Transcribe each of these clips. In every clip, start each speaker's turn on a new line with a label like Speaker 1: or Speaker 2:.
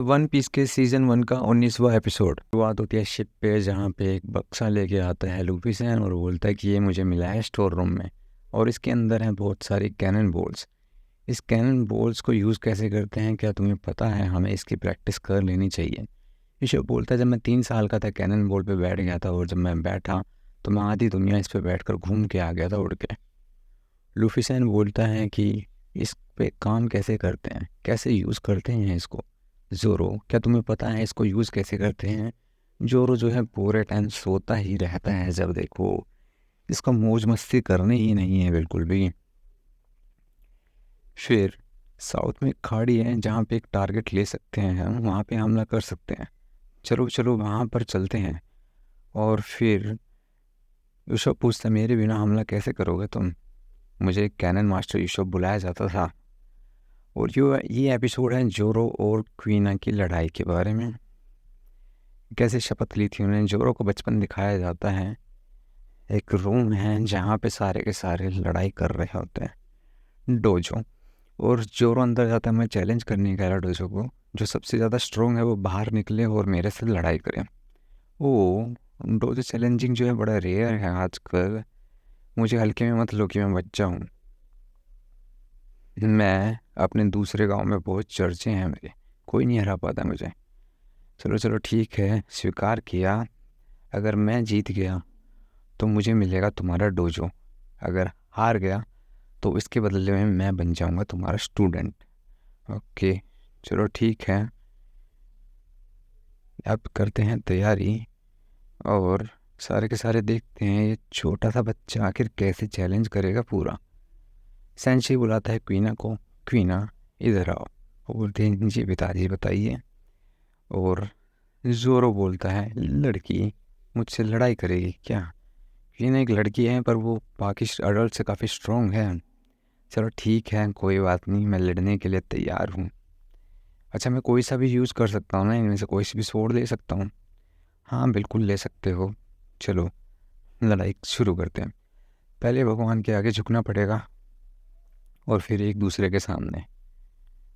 Speaker 1: One piece के season 1 का 19वां episode शुरुआत होती है शिप पे, जहाँ पे एक बक्सा लेके आता है लूफी सैन और बोलता है कि ये मुझे मिला है स्टोर रूम में और इसके अंदर हैं बहुत सारी कैनन बॉल्स। इस कैनन बॉल्स को यूज़ कैसे करते हैं क्या तुम्हें पता है? हमें इसकी प्रैक्टिस कर लेनी चाहिए। ऋषभ बोलता है जब मैं 3 साल का था कैनन बॉल पे बैठ गया था और जब मैं बैठा तो मैं आधी दुनिया इस पे बैठ कर घूम के आ गया था उड़ के। लूफी सैन बोलता है कि इस पे काम कैसे करते हैं, कैसे यूज़ करते हैं इसको। ज़ोरो, क्या तुम्हें पता है इसको यूज़ कैसे करते हैं? ज़ोरो जो है पूरे टाइम सोता ही रहता है, जब देखो इसका मौज मस्ती करनी ही नहीं है बिल्कुल भी। फिर साउथ में एक खाड़ी है जहाँ पे एक टारगेट ले सकते हैं हम, वहाँ पे हमला कर सकते हैं। चलो चलो वहाँ पर चलते हैं। और फिर यूसुफ पूछता है मेरे बिना हमला कैसे करोगे तुम? मुझे कैनन मास्टर यूसुफ बुलाया जाता था। और जो ये एपिसोड है जोरो और क्वीना की लड़ाई के बारे में। कैसे शपथ ली थी उन्हें, जोरो को बचपन दिखाया जाता है। एक रूम है जहाँ पे सारे के सारे लड़ाई कर रहे होते हैं, डोजो। और जोरो अंदर जाता है मैं चैलेंज करने का डोजो को, जो सबसे ज़्यादा स्ट्रोंग है वो बाहर निकले और मेरे से लड़ाई करे। ओ, डोजो चैलेंजिंग जो है बड़ा रेयर है आजकल। मुझे हल्के में मत लो कि मैं बच्चा हूँ। मैं अपने दूसरे गांव में बहुत चर्चे हैं मेरे, कोई नहीं हरा पाता मुझे। चलो चलो ठीक है, स्वीकार किया। अगर मैं जीत गया तो मुझे मिलेगा तुम्हारा डोजो, अगर हार गया तो इसके बदले में मैं बन जाऊंगा तुम्हारा स्टूडेंट। ओके, चलो ठीक है, अब करते हैं तैयारी। और सारे के सारे देखते हैं ये छोटा सा बच्चा आखिर कैसे चैलेंज करेगा पूरा। सेंशी बुलाता है क्वीना को, क्वीना इधर आओ। वो बोलते हैं जी पिताजी बताइए। और जोरो बोलता है लड़की मुझसे लड़ाई करेगी क्या? क्वीना एक लड़की है पर वो बाकी अडल्ट से काफ़ी स्ट्रोंग है। चलो ठीक है, कोई बात नहीं, मैं लड़ने के लिए तैयार हूँ। अच्छा, मैं कोई सा भी यूज़ कर सकता हूँ ना, इनमें से कोई सी भी स्वॉर्ड ले सकता हूँ? हाँ बिल्कुल ले सकते हो। चलो लड़ाई शुरू करते हैं। पहले भगवान के आगे झुकना पड़ेगा और फिर एक दूसरे के सामने,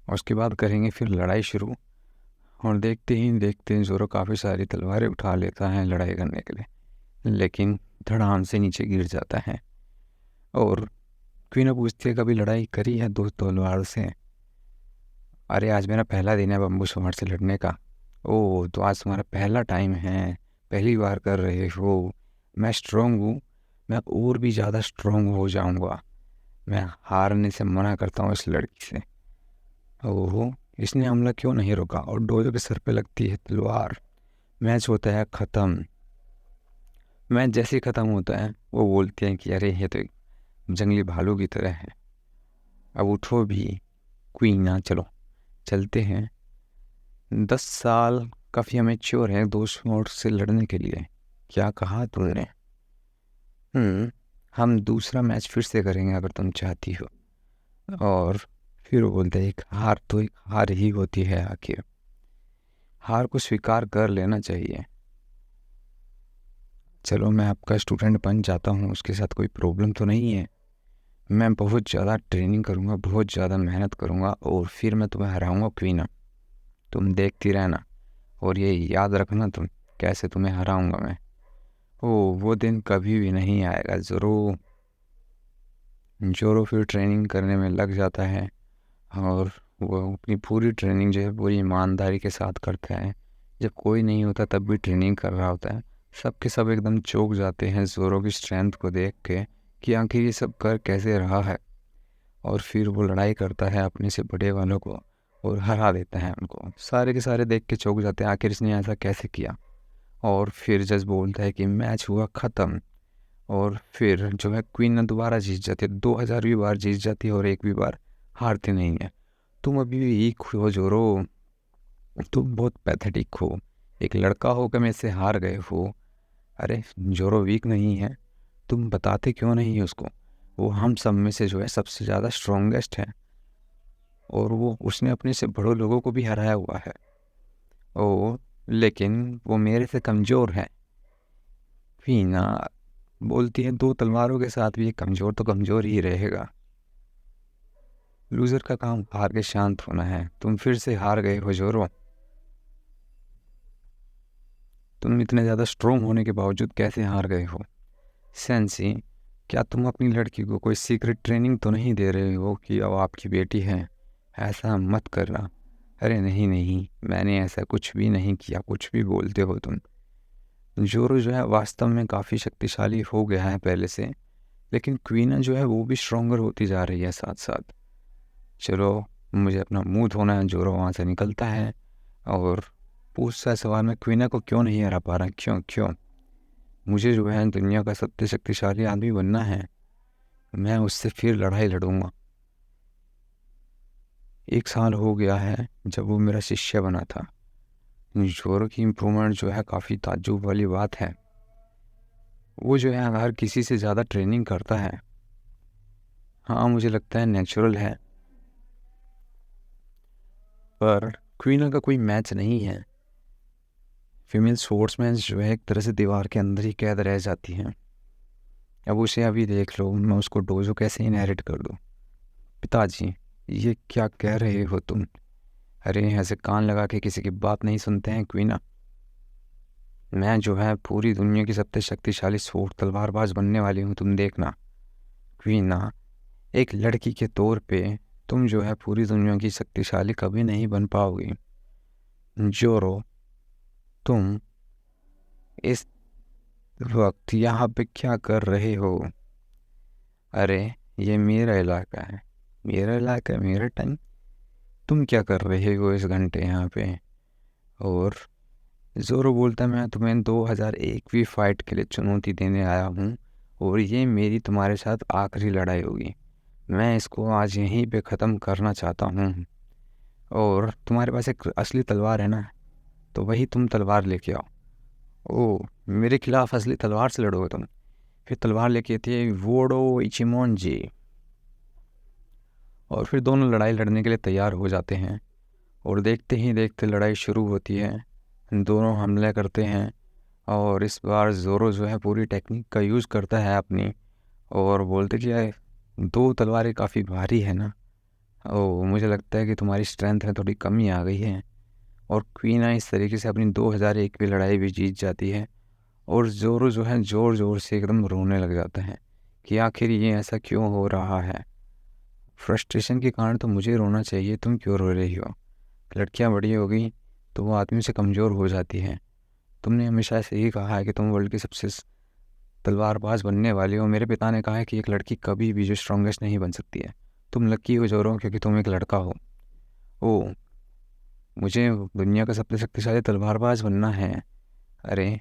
Speaker 1: और उसके बाद करेंगे फिर लड़ाई शुरू। और देखते ही देखते जोरो काफ़ी सारी तलवारें उठा लेता है लड़ाई करने के लिए, लेकिन धड़ाम से नीचे गिर जाता है। और क्वीना पूछती है कभी लड़ाई करी है दो तलवार से? अरे आज मेरा पहला दिन है बम्बू स्वॉर्ड से लड़ने का। ओह, तो आज तुम्हारा पहला टाइम है, पहली बार कर रहे हो। मैं स्ट्रांग हूँ, मैं और भी ज़्यादा स्ट्रांग हो जाऊँगा। मैं हारने से मना करता हूँ इस लड़की से। ओहो, इसने हमला क्यों नहीं रोका? और डोजो के सर पे लगती है तलवार। मैच होता है ख़त्म। मैच जैसे ही ख़त्म होता है वो बोलते हैं कि अरे ये तो एक जंगली भालू की तरह है, अब उठो भी। क्वीना चलो चलते हैं। 10 साल काफ़ी अमेच्योर है दो शॉट से लड़ने के लिए। क्या कहा तुमने? हम दूसरा मैच फिर से करेंगे अगर तुम चाहती हो। और फिर वो बोलते हैं एक हार तो एक हार ही होती है, आखिर हार को स्वीकार कर लेना चाहिए। चलो मैं आपका स्टूडेंट बन जाता हूँ, उसके साथ कोई प्रॉब्लम तो नहीं है। मैं बहुत ज़्यादा ट्रेनिंग करूँगा, बहुत ज़्यादा मेहनत करूँगा और फिर मैं तुम्हें हराऊँगा क्वीना। तुम देखती रहना और ये याद रखना तुम, कैसे तुम्हें हराऊँगा मैं। ओह, वो दिन कभी भी नहीं आएगा। ज़रूर। जोरो फिर ट्रेनिंग करने में लग जाता है और वो अपनी पूरी ट्रेनिंग जो है पूरी ईमानदारी के साथ करता है। जब कोई नहीं होता तब भी ट्रेनिंग कर रहा होता है। सब के सब एकदम चौंक जाते हैं जोरो की स्ट्रेंथ को देख के कि आखिर ये सब कर कैसे रहा है। और फिर वो लड़ाई करता है अपने से बड़े वालों को और हरा देता है उनको। सारे के सारे देख के चौंक जाते हैं, आखिर इसने ऐसा कैसे किया। और फिर जज बोलता है कि मैच हुआ ख़त्म। और फिर जो है क्वीन दोबारा जीत जाती है, 2000वीं बार जीत जाती है और एक भी बार हारती नहीं है। तुम अभी भी वीक हो जोरो, तुम बहुत पैथेटिक हो। एक लड़का होकर मेरे से हार गए हो। अरे जोरो वीक नहीं है, तुम बताते क्यों नहीं है उसको? वो हम सब में से जो है सबसे ज़्यादा स्ट्रॉन्गेस्ट है और वो उसने अपने से बड़े लोगों को भी हराया हुआ है। ओ, लेकिन वो मेरे से कमज़ोर है। फीना बोलती है दो तलवारों के साथ भी ये कमज़ोर तो कमज़ोर ही रहेगा। लूज़र का काम हार के शांत होना है, तुम फिर से हार गए हो जोरो। तुम इतने ज़्यादा स्ट्रोंग होने के बावजूद कैसे हार गए हो? सेंसी, क्या तुम अपनी लड़की को कोई सीक्रेट ट्रेनिंग तो नहीं दे रहे हो कि अब आपकी बेटी है? ऐसा मत करना। अरे नहीं नहीं, मैंने ऐसा कुछ भी नहीं किया, कुछ भी बोलते हो तुम। जोरो जो है वास्तव में काफ़ी शक्तिशाली हो गया है पहले से, लेकिन क्वीना जो है वो भी स्ट्रोंगर होती जा रही है साथ साथ। चलो, मुझे अपना मुंह धोना है। जोरो वहाँ से निकलता है और पूछता है सवाल, मैं क्वीना को क्यों नहीं हरा पा रहा? क्यों क्यों? मुझे जो है दुनिया का सबसे शक्तिशाली आदमी बनना है। मैं उससे फिर लड़ाई लड़ूंगा। 1 साल हो गया है जब वो मेरा शिष्य बना था। जोरो की इम्प्रूवमेंट जो है काफ़ी ताज्जुब वाली बात है। वो जो है हर किसी से ज़्यादा ट्रेनिंग करता है। हाँ, मुझे लगता है नेचुरल है, पर क्वीना का कोई मैच नहीं है। फीमेल स्पोर्ट्समैन जो है एक तरह से दीवार के अंदर ही कैद रह जाती हैं। अब उसे अभी देख लो, मैं उसको डोजो कैसे इनहेरिट कर दूँ? पिताजी, ये क्या कह रहे हो तुम? अरे ऐसे कान लगा के किसी की बात नहीं सुनते हैं क्वीना। मैं जो है पूरी दुनिया की सबसे शक्तिशाली स्पोर्ट तलवारबाज बनने वाली हूँ, तुम देखना। क्वीना, एक लड़की के तौर पे तुम जो है पूरी दुनिया की शक्तिशाली कभी नहीं बन पाओगी। जोरो, तुम इस वक्त यहाँ पे क्या कर रहे हो? अरे ये मेरा इलाका है, मेरा इलाका, मेरा टाइम। तुम क्या कर रहे हो इस घंटे यहाँ पे? और जोरो बोलता, मैं तुम्हें 2001वीं फाइट के लिए चुनौती देने आया हूँ और ये मेरी तुम्हारे साथ आखिरी लड़ाई होगी। मैं इसको आज यहीं पे ख़त्म करना चाहता हूँ। और तुम्हारे पास एक असली तलवार है ना, तो वही तुम तलवार लेके आओ। ओ, मेरे खिलाफ असली तलवार से लड़ोगे तुम? फिर तलवार लेके थे वोडो इचिमोन जी। और फिर दोनों लड़ाई लड़ने के लिए तैयार हो जाते हैं और देखते ही देखते लड़ाई शुरू होती है। दोनों हमले करते हैं और इस बार जोरो जो है पूरी टेक्निक का यूज़ करता है अपनी, और बोलते कि यार 2 तलवारें काफ़ी भारी है ना। ओ, मुझे लगता है कि तुम्हारी स्ट्रेंथ में थोड़ी कमी आ गई है। और क्वीना इस तरीके से अपनी 2001 की लड़ाई भी जीत जाती है। और जोरो जो है ज़ोर ज़ोर से एकदम रोने लग जाता है कि आखिर ये ऐसा क्यों हो रहा है। फ्रस्ट्रेशन के कारण तो मुझे रोना चाहिए, तुम क्यों रो रही हो? लड़कियां बड़ी हो गई तो वो आदमी से कमज़ोर हो जाती हैं। तुमने हमेशा से ही कहा है कि तुम वर्ल्ड की सबसे तलवारबाज बनने वाली हो। मेरे पिता ने कहा है कि एक लड़की कभी भी जो स्ट्रॉन्गेस्ट नहीं बन सकती है। तुम लकी हो जोरो, क्योंकि तुम एक लड़का हो। ओ, मुझे दुनिया का सबसे शक्तिशाली तलवारबाज बनना है? अरे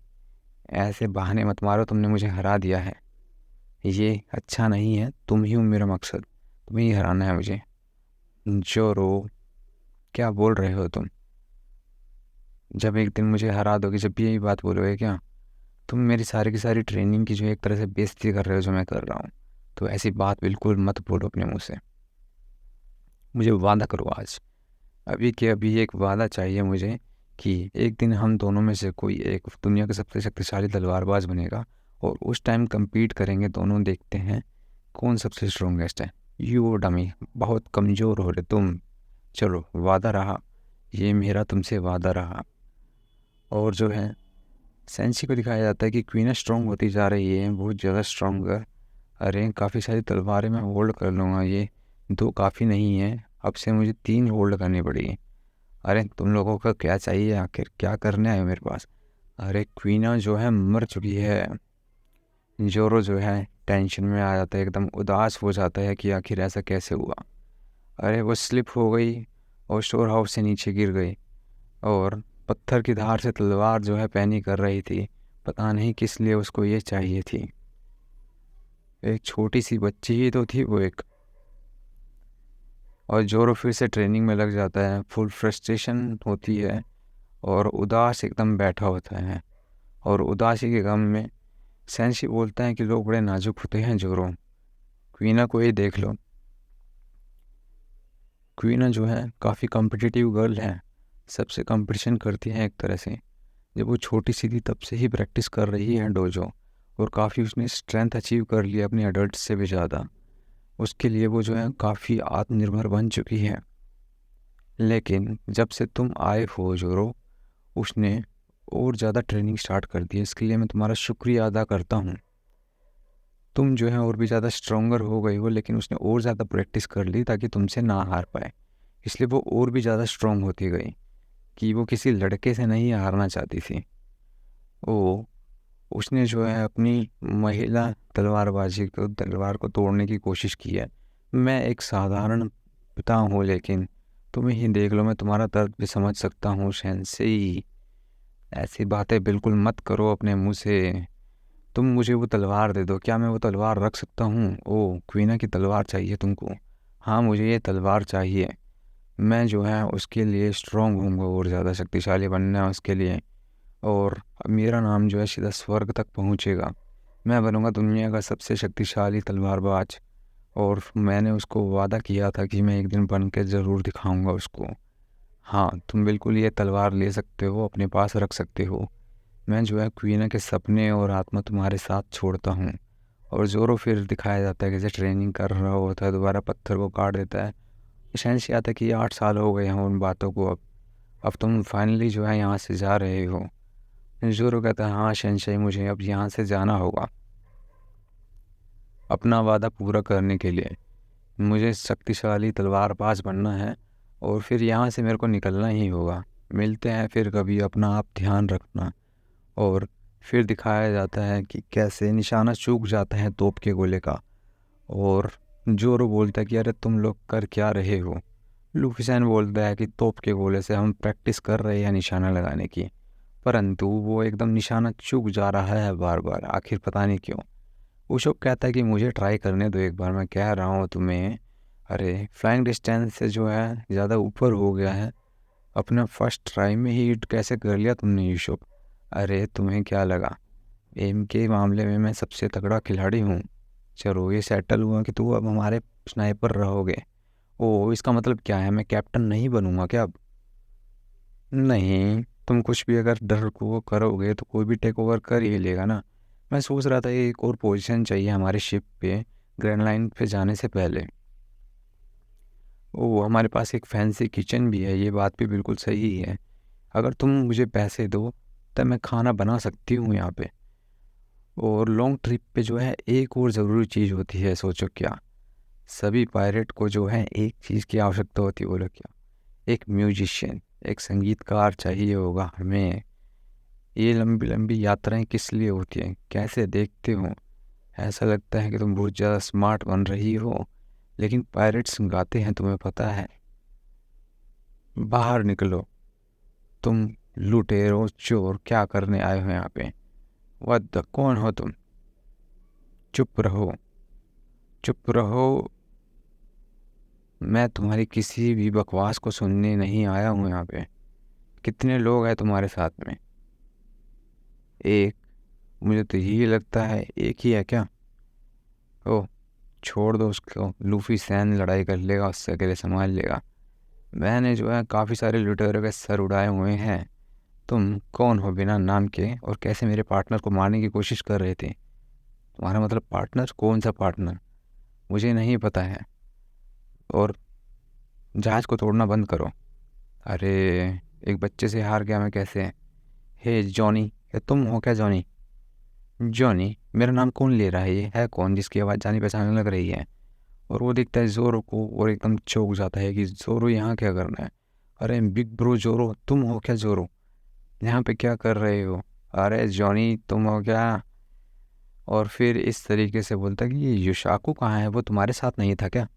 Speaker 1: ऐसे बहाने मत मारो, तुमने मुझे हरा दिया है, ये अच्छा नहीं है। तुम ही हो मेरा मकसद, तुम्हें ही हराना है मुझे। जोरो, क्या बोल रहे हो तुम? जब एक दिन मुझे हरा दोगे, जब भी यही बात बोलोगे क्या? तुम मेरी सारी की सारी ट्रेनिंग की जो एक तरह से बेइज्जती कर रहे हो जो मैं कर रहा हूँ। तो ऐसी बात बिल्कुल मत बोलो अपने मुँह से। मुझे वादा करो आज, अभी के अभी एक वादा चाहिए मुझे कि एक दिन हम दोनों में से कोई एक दुनिया का सबसे शक्तिशाली तलवारबाज बनेगा और उस टाइम compete करेंगे दोनों, देखते हैं कौन सबसे स्ट्रोंगेस्ट है। यू डमी, बहुत कमज़ोर हो रहे तुम। चलो, वादा रहा, ये मेरा तुमसे वादा रहा। और जो है सेंसी को दिखाया जाता है कि क्वीना स्ट्रॉन्ग होती जा रही है, बहुत ज़्यादा स्ट्रॉन्गर। अरे काफ़ी सारी तलवारें मैं होल्ड कर लूँगा, ये 2 काफ़ी नहीं है, अब से मुझे 3 होल्ड करनी पड़ेगी। अरे तुम लोगों का क्या चाहिए आखिर, क्या करने आए हो मेरे पास? अरे क्वीना जो है मर चुकी है। जोरो जो है टेंशन में आ जाता है, एकदम उदास हो जाता है कि आखिर ऐसा कैसे हुआ। अरे वो स्लिप हो गई और स्टोर हाउस से नीचे गिर गई और पत्थर की धार से तलवार जो है पैनी कर रही थी। पता नहीं किस लिए उसको ये चाहिए थी। एक छोटी सी बच्ची ही तो थी वो एक। और जोरो फिर से ट्रेनिंग में लग जाता है, फुल फ्रस्ट्रेशन होती है और उदास एकदम बैठा होता है। और उदासी के गम में सेंशी बोलता है कि लोग बड़े नाजुक होते हैं जोरो, क्वीना को ही देख लो। क्वीना जो है काफ़ी कॉम्पिटिटिव गर्ल है, सबसे कंपटीशन करती है एक तरह से। जब वो छोटी सी थी तब से ही प्रैक्टिस कर रही है डोजो, और काफ़ी उसने स्ट्रेंथ अचीव कर लिया अपनी अडल्ट से भी ज़्यादा। उसके लिए वो जो है काफ़ी आत्मनिर्भर बन चुकी है। लेकिन जब से तुम आए हो जोरो, उसने और ज़्यादा ट्रेनिंग स्टार्ट कर दी है, इसके लिए मैं तुम्हारा शुक्रिया अदा करता हूँ। तुम जो है और भी ज़्यादा स्ट्रोंगर हो गई हो, लेकिन उसने और ज़्यादा प्रैक्टिस कर ली ताकि तुमसे ना हार पाए, इसलिए वो और भी ज़्यादा स्ट्रोंग होती गई कि वो किसी लड़के से नहीं हारना चाहती थी। वो उसने जो है अपनी महिला तलवार को तोड़ने की कोशिश की है। मैं एक साधारण पिता हूँ, लेकिन तुम ही देख लो, मैं तुम्हारा दर्द भी समझ सकता हूँ सेंसेई। ऐसी बातें बिल्कुल मत करो अपने मुंह से। तुम मुझे वो तलवार दे दो, क्या मैं वो तलवार रख सकता हूँ? ओ, क्वीना की तलवार चाहिए तुमको? हाँ, मुझे ये तलवार चाहिए। मैं जो है उसके लिए स्ट्रांग होऊंगा और ज़्यादा शक्तिशाली बनना है उसके लिए, और मेरा नाम जो है सीधा स्वर्ग तक पहुँचेगा। मैं बनूंगा दुनिया का सबसे शक्तिशाली तलवारबाज, और मैंने उसको वादा किया था कि मैं एक दिन बन के ज़रूर दिखाऊंगा उसको। हाँ, तुम बिल्कुल ये तलवार ले सकते हो, अपने पास रख सकते हो। मैं जो है क्वीना के सपने और आत्मा तुम्हारे साथ छोड़ता हूँ। और जोरो फिर दिखाया जाता है कि जैसे ट्रेनिंग कर रहा होता है, दोबारा पत्थर को काट देता है। शहनशाह आता है कि 8 साल हो गए हैं उन बातों को, अब तुम फाइनली जो है यहाँ से जा रहे हो। जोरो कहता है, हाँ शहनशाह, मुझे अब यहाँ से जाना होगा अपना वादा पूरा करने के लिए। मुझे शक्तिशाली तलवारबाज बनना है, और फिर यहाँ से मेरे को निकलना ही होगा। मिलते हैं फिर कभी, अपना आप ध्यान रखना। और फिर दिखाया जाता है कि कैसे निशाना चूक जाता है तोप के गोले का, और जोरो बोलता है कि अरे तुम लोग कर क्या रहे हो? लूफिसैन बोलता है कि तोप के गोले से हम प्रैक्टिस कर रहे हैं निशाना लगाने की, परंतु वो एकदम निशाना चूक जा रहा है बार बार, आखिर पता नहीं क्यों। उशोक कहता है कि मुझे ट्राई करने दो एक बार, मैं कह रहा हूँ तुम्हें। अरे फ्लाइंग डिस्टेंस से जो है ज़्यादा ऊपर हो गया है, अपना फर्स्ट ट्राई में ही हिट कैसे कर लिया तुमने यूशुफ? अरे तुम्हें क्या लगा, एम के मामले में मैं सबसे तगड़ा खिलाड़ी हूँ? चलो ये सेटल हुआ कि तू अब हमारे स्नाइपर रहोगे। ओ, इसका मतलब क्या है, मैं कैप्टन नहीं बनूंगा क्या अब? नहीं, तुम कुछ भी अगर डर को करोगे तो कोई भी टेक ओवर कर ही लेगा ना। मैं सोच रहा था एक और पोजीशन चाहिए हमारे शिप पे, ग्रैंड लाइन पे जाने से पहले। ओ, हमारे पास एक फैंसी किचन भी है, ये बात भी बिल्कुल सही है। अगर तुम मुझे पैसे दो तब मैं खाना बना सकती हूँ यहाँ पे। और लॉन्ग ट्रिप पे जो है एक और ज़रूरी चीज़ होती है, सोचो क्या? सभी पायलट को जो है एक चीज़ की आवश्यकता होती है, बोलो क्या? एक म्यूजिशियन, एक संगीतकार चाहिए होगा हमें। ये लंबी लंबी यात्राएं किस लिए होती हैं, कैसे देखते हो? ऐसा लगता है कि तुम बहुत ज़्यादा स्मार्ट बन रही हो, लेकिन पायरेट्स गाते हैं, तुम्हें पता है। बाहर निकलो, तुम लुटेरो चोर, क्या करने आए हो यहाँ पे? वद, कौन हो तुम? चुप रहो, चुप रहो। मैं तुम्हारी किसी भी बकवास को सुनने नहीं आया हूँ यहाँ पे। कितने लोग हैं तुम्हारे साथ में? एक? मुझे तो यही लगता है एक ही है क्या? ओह, छोड़ दो उसको, लूफी सैन लड़ाई कर लेगा, उससे अकेले संभाल लेगा। मैंने जो है काफ़ी सारे लुटेरों के सर उड़ाए हुए हैं। तुम कौन हो बिना नाम के, और कैसे मेरे पार्टनर को मारने की कोशिश कर रहे थे? तुम्हारा मतलब पार्टनर? कौन सा पार्टनर? मुझे नहीं पता है। और जहाज़ को तोड़ना बंद करो। अरे, एक बच्चे से हार गया मैं कैसे? हे जॉनी, ये तुम हो क्या जॉनी? जॉनी? मेरा नाम कौन ले रहा है? ये है कौन जिसकी आवाज़ जानी पहचानी लग रही है? और वो देखता है जोरो को और एकदम चौंक जाता है कि जोरो यहाँ क्या करना है? अरे बिग ब्रो जोरो, तुम हो क्या जोरो? यहाँ पे क्या कर रहे हो? अरे जॉनी, तुम हो क्या? और फिर इस तरीके से बोलता है कि ये युशाकू कहाँ है, वो तुम्हारे साथ नहीं था क्या?